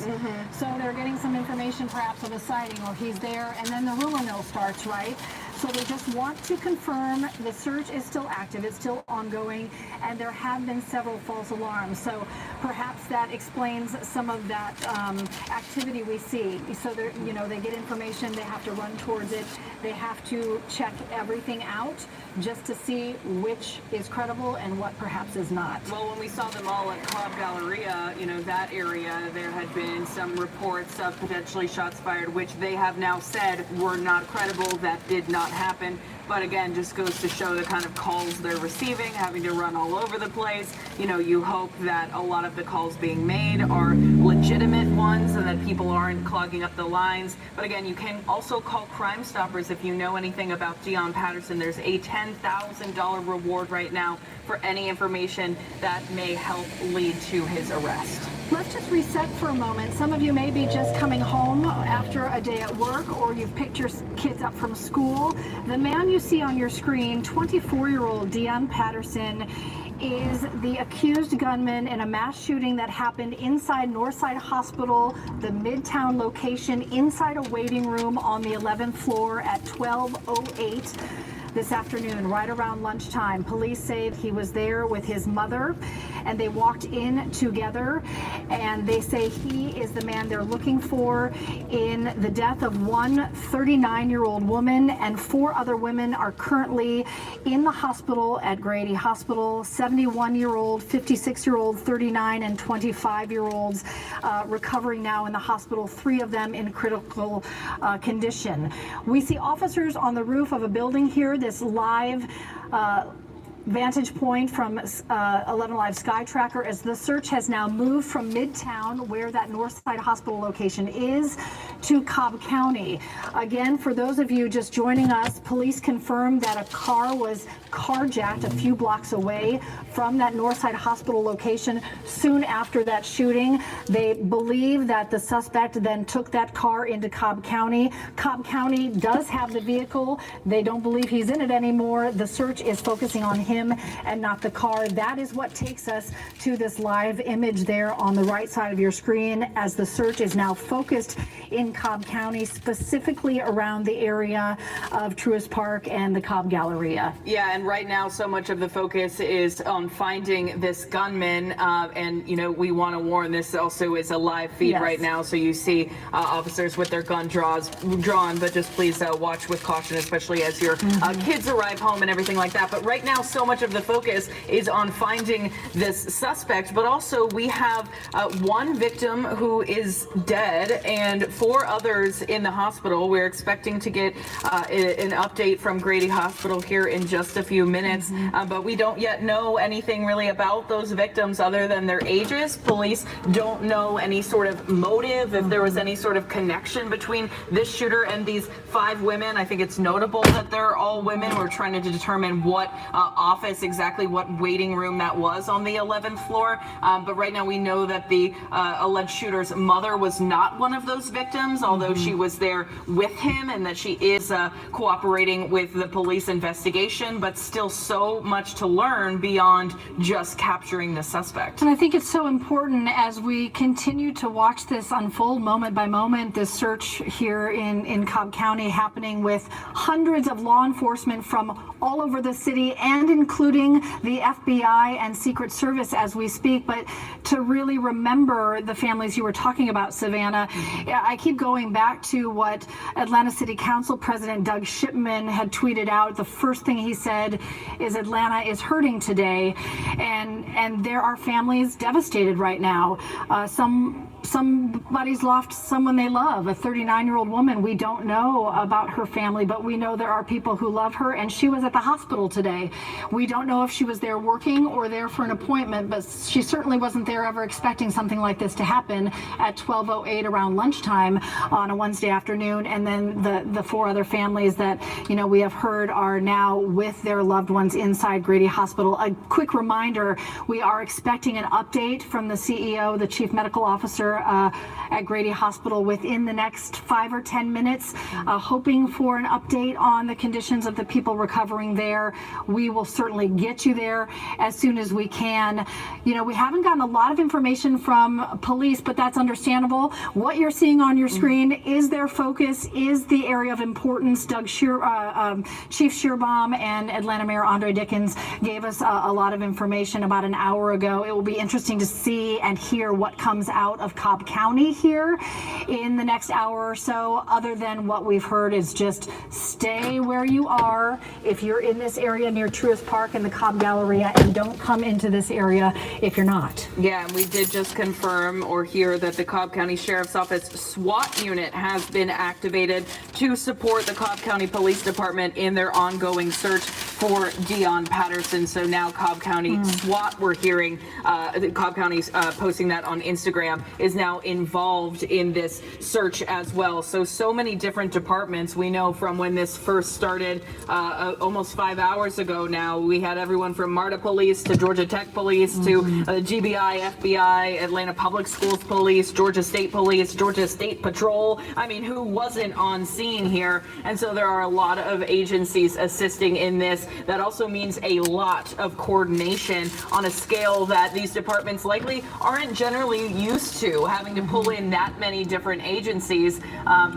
So they're getting some information perhaps of a sighting, or he's there, and then the rumor mill starts, right? So they just want to confirm the search is still active, it's still ongoing, and there have been several false alarms. So perhaps that explains some of that activity we see. So they're, you know, they get information, they have to run towards it, they have to check everything out just to see which is credible and what perhaps is not. Well, when we saw them all at Cobb Galleria, you know, that area, there had been some reports of potentially shots fired, which they have now said were not credible, that did not happen. But again, just goes to show the kind of calls they're receiving, having to run all over the place. You know, you hope that a lot of the calls being made are legitimate ones and that people aren't clogging up the lines. But again, you can also call Crime Stoppers if you know anything about Dion Patterson. There's a $10,000 reward right now for any information that may help lead to his arrest. Let's just reset for a moment. Some of you may be just coming home after a day at work, or you've picked your kids up from school. The man you see on your screen, 24-year-old Dion Patterson, is the accused gunman in a mass shooting that happened inside Northside Hospital, the Midtown location, inside a waiting room on the 11th floor at 12:08. This afternoon, right around lunchtime. Police say he was there with his mother, and they walked in together, and they say he is the man they're looking for in the death of one 39-year-old woman, and 4 other women are currently in the hospital at Grady Hospital. 71-year-old, 56-year-old, 39 and 25-year-olds recovering now in the hospital, 3 of them in critical condition. We see officers on the roof of a building here. This live vantage point from 11 Live Sky Tracker, as the search has now moved from Midtown, where that Northside Hospital location is, to Cobb County. Again, for those of you just joining us, police confirmed that a car was carjacked a few blocks away from that Northside Hospital location soon after that shooting. They believe that the suspect then took that car into Cobb County. Cobb County does have the vehicle. They don't believe he's in it anymore. The search is focusing on him and not the car. That is what takes us to this live image there on the right side of your screen, as the search is now focused in Cobb County, specifically around the area of Truist Park and the Cobb Galleria. Yeah, and right now so much of the focus is on finding this gunman, and you know, we want to warn, this also is a live feed right now, so you see officers with their gun drawn, but just please watch with caution, especially as your kids arrive home and everything like that. But right now so much of the focus is on finding this suspect, but also we have one victim who is dead and 4 others in the hospital. We're expecting to get an update from Grady Hospital here in just a few minutes, but we don't yet know anything really about those victims other than their ages. Police don't know any sort of motive, if there was any sort of connection between this shooter and these 5 women. I think it's notable that they're all women. We're trying to determine what office, exactly what waiting room that was on the 11th floor, but right now we know that the alleged shooter's mother was not one of those victims, although she was there with him, and that she is cooperating with the police investigation, but still so much to learn beyond just capturing the suspect. And I think it's so important as we continue to watch this unfold moment by moment, this search here in Cobb County happening with hundreds of law enforcement from all over the city and including the FBI and Secret Service as we speak, but to really remember the families you were talking about, Savannah. I keep going back to what Atlanta City Council President Doug Shipman had tweeted out. The first thing he said is Atlanta is hurting today, and there are families devastated right now. Somebody's lost someone they love, a 39-year-old woman. We don't know about her family, but we know there are people who love her, and she was at the hospital today. We don't know if she was there working or there for an appointment, but she certainly wasn't there ever expecting something like this to happen at 12:08 around lunchtime on a Wednesday afternoon. And then the 4 other families that, you know, we have heard are now with their loved ones inside Grady Hospital. A quick reminder, we are expecting an update from the CEO, the Chief Medical Officer at Grady Hospital within the next 5 or 10 minutes, hoping for an update on the conditions of the people recovering there. We will certainly get you there as soon as we can. You know, we haven't gotten a lot of information from police, but that's understandable. What you're seeing on your screen is their focus, is the area of importance. Chief Shearbaum and Atlanta Mayor Andre Dickens gave us a lot of information about an hour ago. It will be interesting to see and hear what comes out of Cobb County here in the next hour or so. Other than what we've heard is just stay where you are if you're in this area near Truist Park and the Cobb Galleria, and don't come into this area if you're not. Yeah, and we did just confirm or hear that the Cobb County Sheriff's Office SWAT unit has been activated to support the Cobb County Police Department in their ongoing search for Dion Patterson. So now Cobb County SWAT, we're hearing Cobb County's posting that on Instagram, is now involved in this search as well. So many different departments. We know from when this first started almost 5 hours ago now, we had everyone from MARTA Police to Georgia Tech Police to GBI, FBI, Atlanta Public Schools Police, Georgia State Police, Georgia State Patrol. I mean, who wasn't on scene here? And so there are a lot of agencies assisting in this. That also means a lot of coordination on a scale that these departments likely aren't generally used to, having to pull in that many different agencies,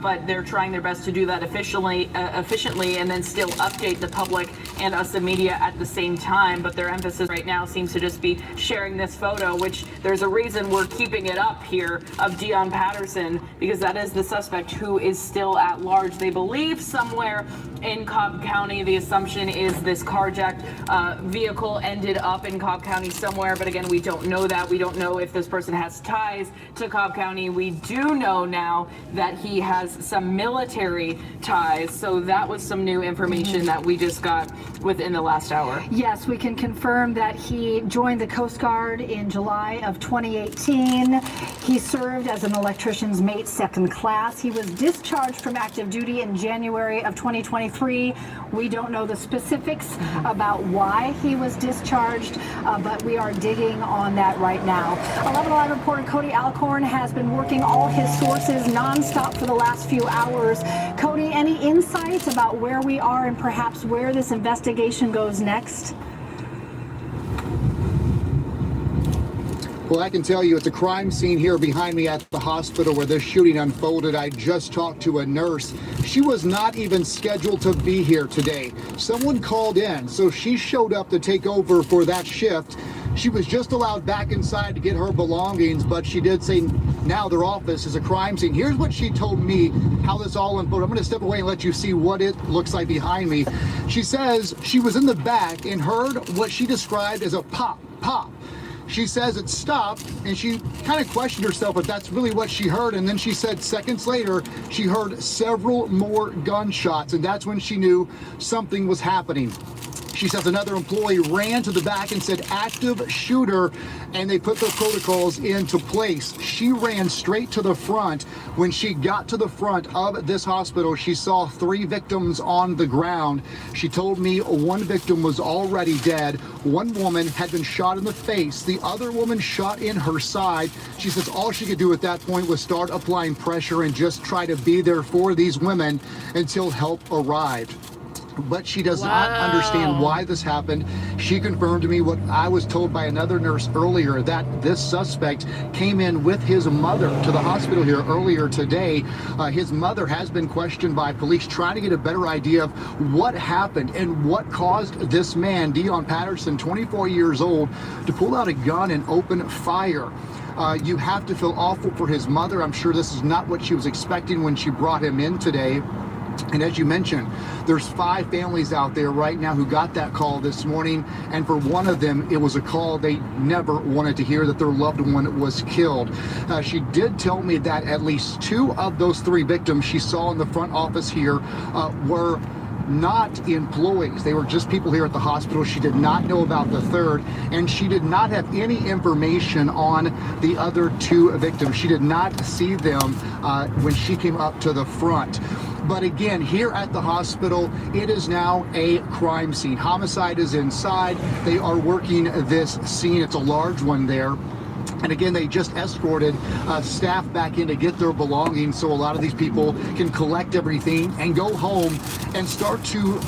but they're trying their best to do that efficiently and then still update the public and us, the media, at the same time. But their emphasis right now seems to just be sharing this photo, which there's a reason we're keeping it up here, of Dion Patterson, because that is the suspect who is still at large. They believe somewhere in Cobb County. The assumption is this carjacked vehicle ended up in Cobb County somewhere, but again, we don't know that. We don't know if this person has ties to Cobb County. We do know now that he has some military ties, so that was some new information that we just got within the last hour. Yes, we can confirm that he joined the Coast Guard in July of 2018. He served as an electrician's mate, second class. He was discharged from active duty in January of 2023. We don't know the specifics about why he was discharged, but we are digging on that right now. 11 Alive reporter Cody Alcorn has been working all his sources nonstop for the last few hours. Cody, any insights about where we are and perhaps where this investigation goes next? Well, I can tell you it's a crime scene here behind me at the hospital where this shooting unfolded. I just talked to a nurse. She was not even scheduled to be here today. Someone called in, so she showed up to take over for that shift. She was just allowed back inside to get her belongings, but she did say now their office is a crime scene. Here's what she told me, how this all unfolded. I'm going to step away and let you see what it looks like behind me. She says she was in the back and heard what she described as a pop, pop. She says it stopped, and she kind of questioned herself, but that's really what she heard. And then she said seconds later, she heard several more gunshots, and that's when she knew something was happening. She says another employee ran to the back and said active shooter, and they put their protocols into place. She ran straight to the front. When she got to the front of this hospital, she saw 3 victims on the ground. She told me one victim was already dead. One woman had been shot in the face. The other woman shot in her side. She says all she could do at that point was start applying pressure and just try to be there for these women until help arrived. But she does not understand why this happened. She confirmed to me what I was told by another nurse earlier, that this suspect came in with his mother to the hospital here earlier today. His mother has been questioned by police, trying to get a better idea of what happened and what caused this man, Dion Patterson, 24 years old, to pull out a gun and open fire. You have to feel awful for his mother. I'm sure this is not what she was expecting when she brought him in today. And as you mentioned, there's 5 families out there right now who got that call this morning. And for one of them, it was a call they never wanted to hear, that their loved one was killed. She did tell me that at least 2 of those 3 victims she saw in the front office here were not employees. They were just people here at the hospital. She did not know about the 3rd, and she did not have any information on the other 2 victims. She did not see them when she came up to the front. But again, here at the hospital, it is now a crime scene. Homicide is inside. They are working this scene. It's a large one there. And again, they just escorted staff back in to get their belongings, so a lot of these people can collect everything and go home and start to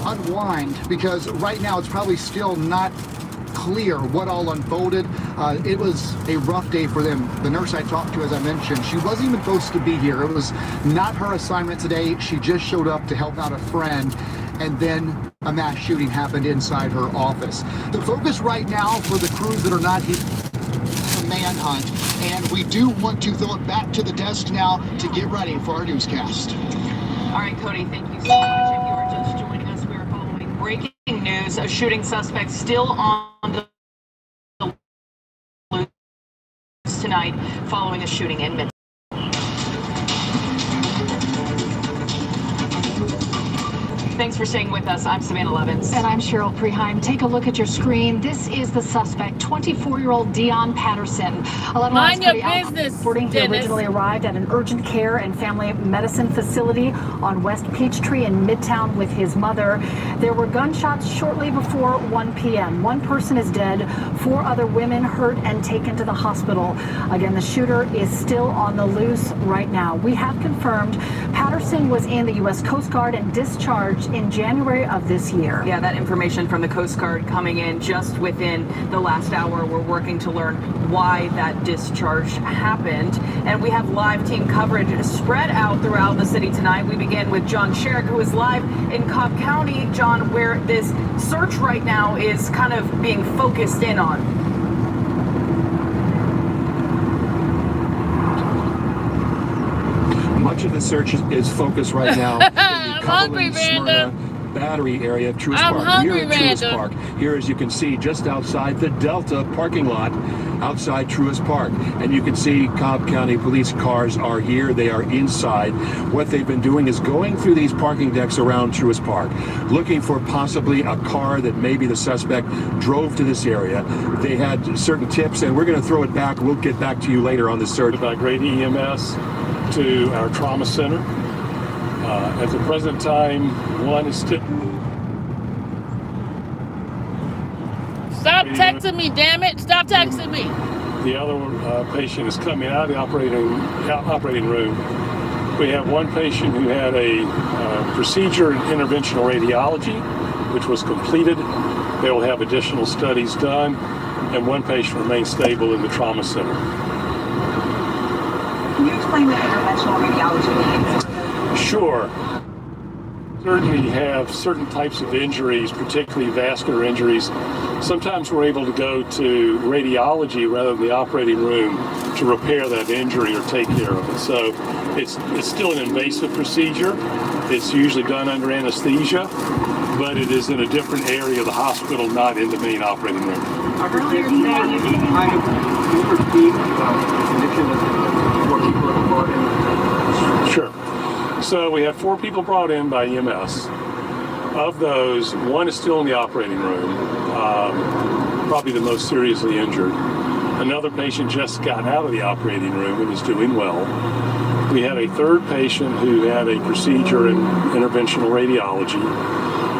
unwind, because right now it's probably still not clear what all unfolded. It was a rough day for them. The nurse I talked to, as I mentioned, she wasn't even supposed to be here. It was not her assignment today. She just showed up to help out a friend, and then a mass shooting happened inside her office. The focus right now for the crews that are not here, the manhunt, and we do want to throw it back to the desk now to get ready for our newscast. All right, Cody, thank you so much. If you are just joining us, we are following breaking news. A shooting suspect still on the loose tonight following a shooting in Midtown. Thanks for staying with us. I'm Savannah Levins. And I'm Cheryl Preheim. Take a look at your screen. This is the suspect, 24-year-old Dion Patterson. Mind your business, reporting he Dennis. originally arrived at an urgent care and family medicine facility on West Peachtree in Midtown with his mother. There were gunshots shortly before 1 p.m. One person is dead, 4 other women hurt and taken to the hospital. Again, the shooter is still on the loose right now. We have confirmed Patterson was in the U.S. Coast Guard and discharged in January of this year. Yeah, that information from the Coast Guard coming in just within the last hour. We're working to learn why that discharge happened. And we have live team coverage spread out throughout the city tonight. We begin with John Sherrick, who is live in Cobb County. John, where this search right now is kind of being focused in on. Much of the search is focused right now in the Cumberland, Smyrna Battery area of Truist Park. Here at Truist Park. Here, as you can see, just outside the Delta parking lot, outside Truist Park. And you can see Cobb County police cars are here. They are inside. What they've been doing is going through these parking decks around Truist Park, looking for possibly a car that maybe the suspect drove to this area. They had certain tips, and we're going to throw it back. We'll get back to you later on the search. By great EMS to our trauma center. At the present time, one is still... Stop texting me, damn it. Stop texting me. The other patient is coming out of the operating room. We have one patient who had a procedure in interventional radiology, which was completed. They will have additional studies done. and one patient remains stable in the trauma center. Can you explain what interventional radiology means? Sure. Certainly have certain types of injuries, particularly vascular injuries. Sometimes we're able to go to radiology rather than the operating room to repair that injury or take care of it. So it's still an invasive procedure. It's usually done under anesthesia, but it is in a different area of the hospital, not in the main operating room. Earlier today, you Can you repeat the condition that 4 people have brought in? Sure. So we had 4 people brought in by EMS. Of those, 1 is still in the operating room, probably the most seriously injured. Another patient just got out of the operating room and is doing well. We had a 3rd patient who had a procedure in interventional radiology,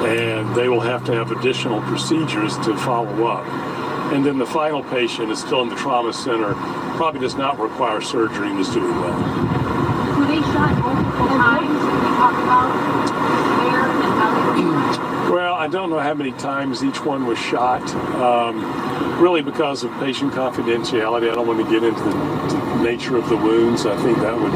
and they will have to have additional procedures to follow up. And then the final patient is still in the trauma center, probably does not require surgery and is doing well. Were they shot multiple times? Can you talk about where and how they were shot? Well, I don't know how many times each one was shot. Really because of patient confidentiality, I don't want to get into the nature of the wounds. I think that would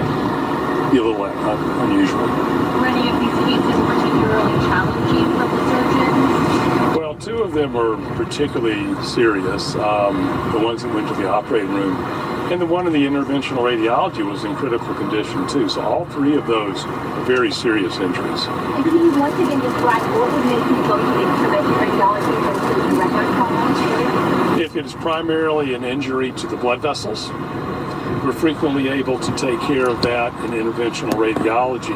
be a little unusual. Were any of these cases particularly challenging for the surgeons? Well, 2 of them were particularly serious, the ones that went to the operating room. And the one in the interventional radiology was in critical condition too. So all 3 of those were very serious injuries. And can you once again describe what would make you go to the interventional radiology versus the regular trauma? If it is primarily an injury to the blood vessels, we're frequently able to take care of that in interventional radiology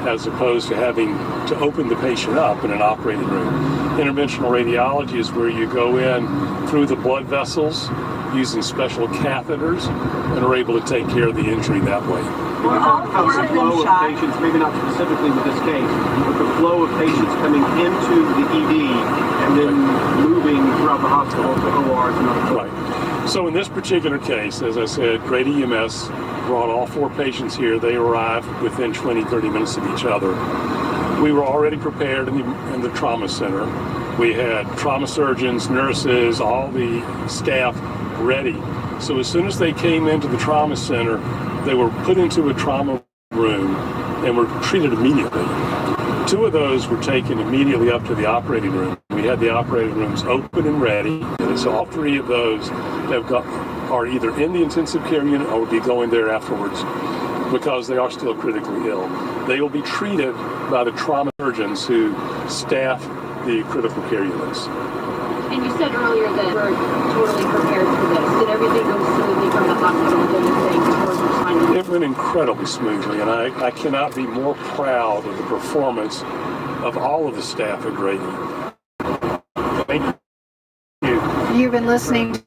as opposed to having to open the patient up in an operating room. Interventional radiology is where you go in through the blood vessels using special catheters and are able to take care of the injury that way. Can you talk about the flow of patients, maybe not specifically with this case, but the flow of patients coming into the ED and then moving throughout the hospital to ORs and other places? Right. So in this particular case, as I said, Grady EMS brought all 4 patients here. They arrived within 20, 30 minutes of each other. We were already prepared in the trauma center. We had trauma surgeons, nurses, all the staff ready. So as soon as they came into the trauma center, they were put into a trauma room and were treated immediately. 2 of those were taken immediately up to the operating room. We had the operating rooms open and ready. So all 3 of those are either in the intensive care unit or will be going there afterwards because they are still critically ill. They will be treated by the trauma surgeons who staff the critical care units. And you said earlier that we're totally prepared for this. Did everything go smoothly from the hospital? Did you think towards the time? It went incredibly smoothly, and I cannot be more proud of the performance of all of the staff at Grady. Thank you. You've been listening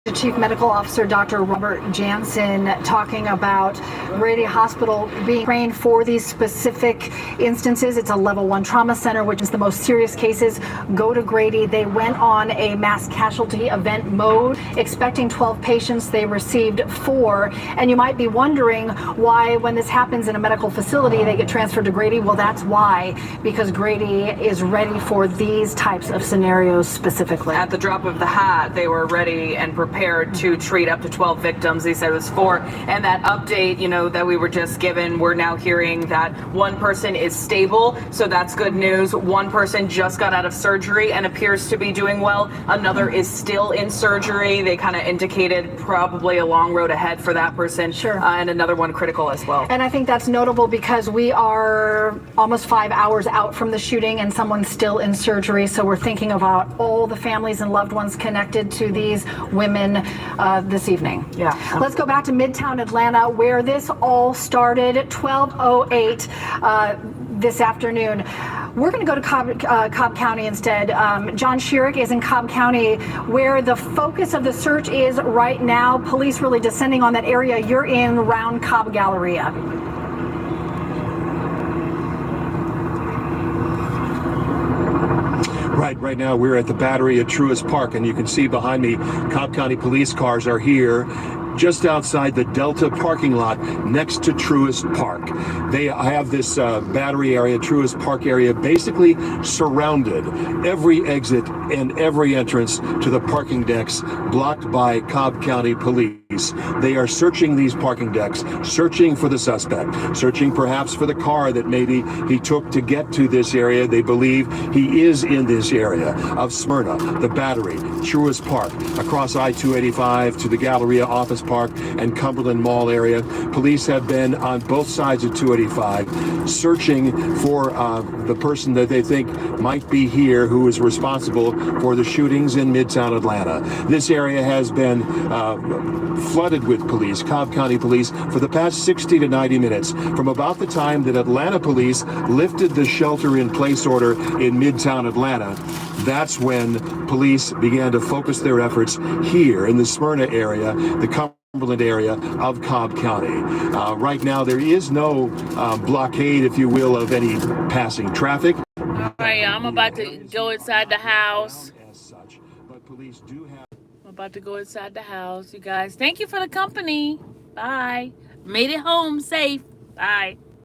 to Chief Medical Officer Dr. Robert Jansen talking about Grady Hospital being trained for these specific instances. It's a level 1 trauma center, which is the most serious cases go to Grady. They went on a mass casualty event mode, expecting 12 patients. They received 4. And you might be wondering why, when this happens in a medical facility, they get transferred to Grady. Well, that's why, because Grady is ready for these types of scenarios specifically. At the drop of the hat, they were ready and prepared to treat up to 12 victims. They said it was 4. And that update, that we were just given, we're now hearing that 1 person is stable. So that's good news. 1 person just got out of surgery and appears to be doing well. Another is still in surgery. They kind of indicated probably a long road ahead for that person. Sure. And another one critical as well. And I think that's notable because we are almost 5 hours out from the shooting and someone's still in surgery. So we're thinking about all the families and loved ones connected to these women this evening. Yeah. Let's go back to Midtown Atlanta, where this all started at 12:08 this afternoon. We're going to go to Cobb County instead. John Schierick is in Cobb County, where the focus of the search is right now. Police really descending on that area you're in around Cobb Galleria. Right now we're at the Battery at Truist Park, and you can see behind me Cobb County police cars are here. just outside the Delta parking lot next to Truist Park. They have this battery area, Truist Park area, basically surrounded. Every exit and every entrance to the parking decks blocked by Cobb County Police. They are searching these parking decks, searching for the suspect, searching perhaps for the car that maybe he took to get to this area. They believe he is in this area of Smyrna, the Battery, Truist Park, across I-285 to the Galleria Office Park and Cumberland Mall area. Police have been on both sides of 285 searching for the person that they think might be here who is responsible for the shootings in Midtown Atlanta. This area has been flooded with police, Cobb County Police, for the past 60 to 90 minutes, from about the time that Atlanta Police lifted the shelter-in-place order in Midtown Atlanta. That's when police began to focus their efforts here in the Smyrna area, the Cumberland area of Cobb County. Right now, there is no blockade, if you will, of any passing traffic. All right, I'm about to go inside the house. I'm about to go inside the house, you guys. Thank you for the company. Bye. Made it home safe. Bye.